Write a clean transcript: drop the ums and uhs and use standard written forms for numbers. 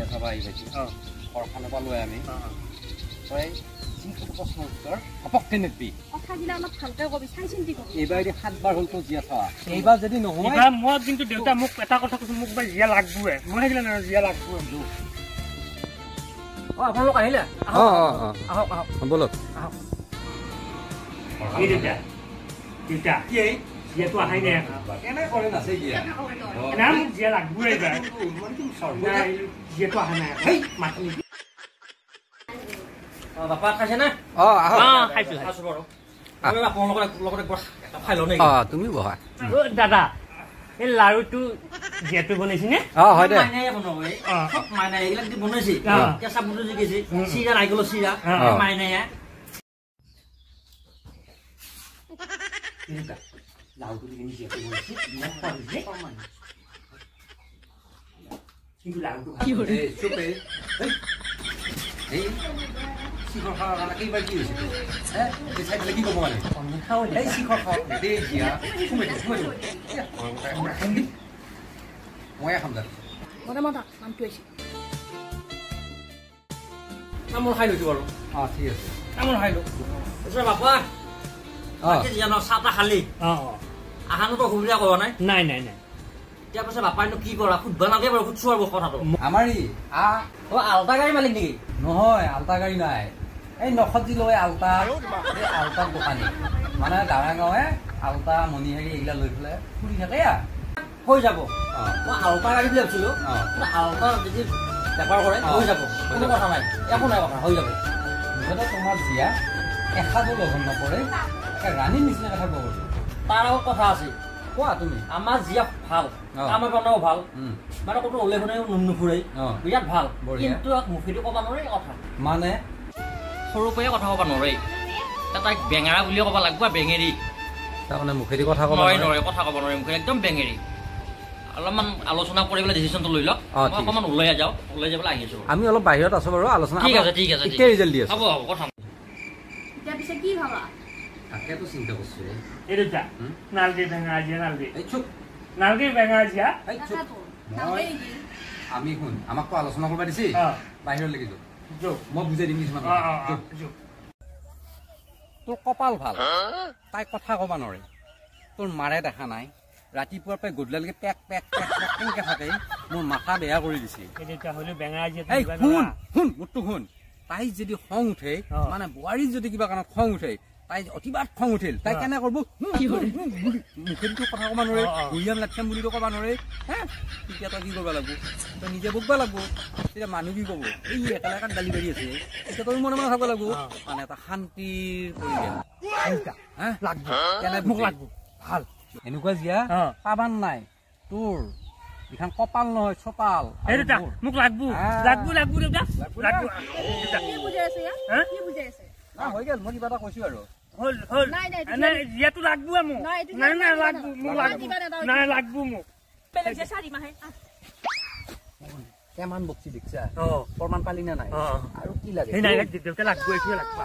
চাবা আহিবাইছো ঘৰখনৰ পৰা লৈ আমি তই যিকোনো প্ৰশ্নৰ উত্তৰ ঘপককে নিদিবি কথাগিলা অলপ ভালকৈ কবি চাই চিন্তি কবি এইবাৰ 7বাৰ হ'ল তো জিয়া চাৱা এইবাৰ যদি নহয় এইবাৰ মই কিন্তু দেউতা মোক এটা কথা কৈছো মোক বা জিয়া লাগবয়ে মই সেইগিলা না জিয়া লাগবয়ে আপোনালোক আহিলে আহক বলক আহক এই দেউতা দেউতা কি জিয়াটো আহাই নাই কেনে কৰে নাছে জিয়া নাম জিয়া লাগবয়ে এইবাৰ জিয়াটো আহা নাই হেই মাতি বাপা খাইছে না খাইছো খাইছো বাৰু আমি আপোনালোকৰ লগতে খাই লওঁ নেকি তুমি বহা দাদা এই লাৰুটো জিয়াটো বনাইছি নে হয় দে মাইনাই বনাব সব মাইনাই এইবিলাক দি বনাইছি কেঁচা বুটু দি গেছি চিৰা নাৰিকলৰ চিৰা মাইনাই লাৰুটো কিনি জিয়াটো বনাইছি মই খোৱাইছে কিন্তু লাৰুটো কি হয় এই চুপে এই শিখৰ খাৱাৰ কাৰণে কেইবাৰ কি হৈছে এই চাইডলে কি ক'ব মানে এই শিখৰ খাওঁ দে জিয়া সোমাই মই খাম দে মতা নামটো আহিছে তামোল খাই লৈছো বাৰু ঠিক আছে তামোল খাই লো ওচৰ বাপা জানো চাহটা খালি আহানোতো অসুবিধা কৰা নাই নাই নাই নাই এতিয়া পাছে বাপাইনো কি কৰা সুধবা নালাগে বাৰু সুধছো আৰু কথাটো আমাৰ আল্টা গাড়ী মালিক নেকি নহয় আল্টা গাড়ী নাই এই নখত যি লয় আল্টা এই আল্টাৰ দোকানী মানে গাঁৱে গাঁৱে আল্টা মণিহাৰী এইগিলা লৈ পেলাই ফুৰি থাকে হৈ যাব মই আল্টা গাড়ী বুলি ভাবিছিলো আল্টা যদি বেপাৰ কৰে হৈ যাব কোনো কথা নাই একো নাই কথা হৈ যাব মুঠতে তোমাৰ জিয়া এসাঁজো লঘন নপৰে ৰাণীৰ নিচিনা কথা ক'ব তাৰ আগত কথা আছে কোৱা তুমি আমাৰ জিয়া ভাল আমাৰ বনাও ভাল মানে ক'তো ওলাই শুনাই নুফুৰে বিৰাট ভাল কিন্তু মুখেদি ক'ব নোৱাৰে কথা মানে সৰুৰ পৰাই কথা ক'ব নোৱাৰে তাইক বেঙেৰা বুলি ক'ব লাগিব বেঙেৰি তাৰমানে মুখেদি কথা ক'ব নোৱাৰে কথা ক'ব নোৱাৰে মুখেদি একদম বেঙেৰি অলপমান আলোচনা কৰি পেলাই ডিচিশ্যনটো লৈ লওক মই অকণমান ওলাই যাওঁ ওলাই যাবলৈ আহি আছোঁ আমি অলপ বাহিৰত আছো বাৰু আলোচনা ঠিক আছে ঠিক আছে এতিয়া ৰিজাল্ট দি আছো হ'ব হ'ব কথা এতিয়া পিছে কি ভাবা তাকেতো চিন্তা কৰিছো এই দেউতা নালগে বেঙা জিয়া নালগে এই চুপ নালগে বেঙা জিয়া এই চুপ আমি শুন আমাকতো আলোচনা কৰিব দিছি বাহিৰলৈকে যাওঁ মই বুজাই দিম কিছুমান তোৰ কপাল ভাল তাই কথা ক'ব নোৱাৰে তোৰ মাৰে দেখা নাই ৰাতিপুৱাৰ পৰা গধূলিলৈকে পেক পেক পেক পেক কেনেকে থাকে মোৰ মাথা বেয়া কৰি দিছে শুন মোৰটো শুন তাই যদি খং উঠে মানে বোৱাৰীৰ যদি কিবা কাৰণত খং উঠে তাই অতিবাদ খং উঠিল তাই কেনে কৰিব মুখেদিতো কথা ক'ব নোৱাৰে ভৰিয়াম লাটকাম বুলিতো ক'ব নোৱাৰে তেতিয়া তই কি কৰিব লাগিব তই নিজে বকবা লাগিব তেতিয়া মানুহ কি ক'ব এই একেলগে গালি পাৰি আছে তেতিয়া তই মনে মনে থাকব লাগিব মানে এটা শান্তিৰ পৰিৱেশ ভাল এনেকুৱা জিয়া পাবান নাই তোৰ এইখন কপাল নহয় চপাল মোক লাগবো লাগবো লাগবো দেউতা লাগবো কি বুজাই আছে কি বুজাই আছে হৈ গেল মই কিবা এটা কৈছো আৰু হল হল নাই জিয়াটো লাগবো মোক নাই নাই লাগবো মোক লাগবো নাই লাগবো মোক বেলেগ যে 4 মাহে কেমান বক্সি দেখিছা প্ৰমাণ পালি না নাই আৰু কি লাগে নাই দেউতা লাগবো এইটোৱে লাগবা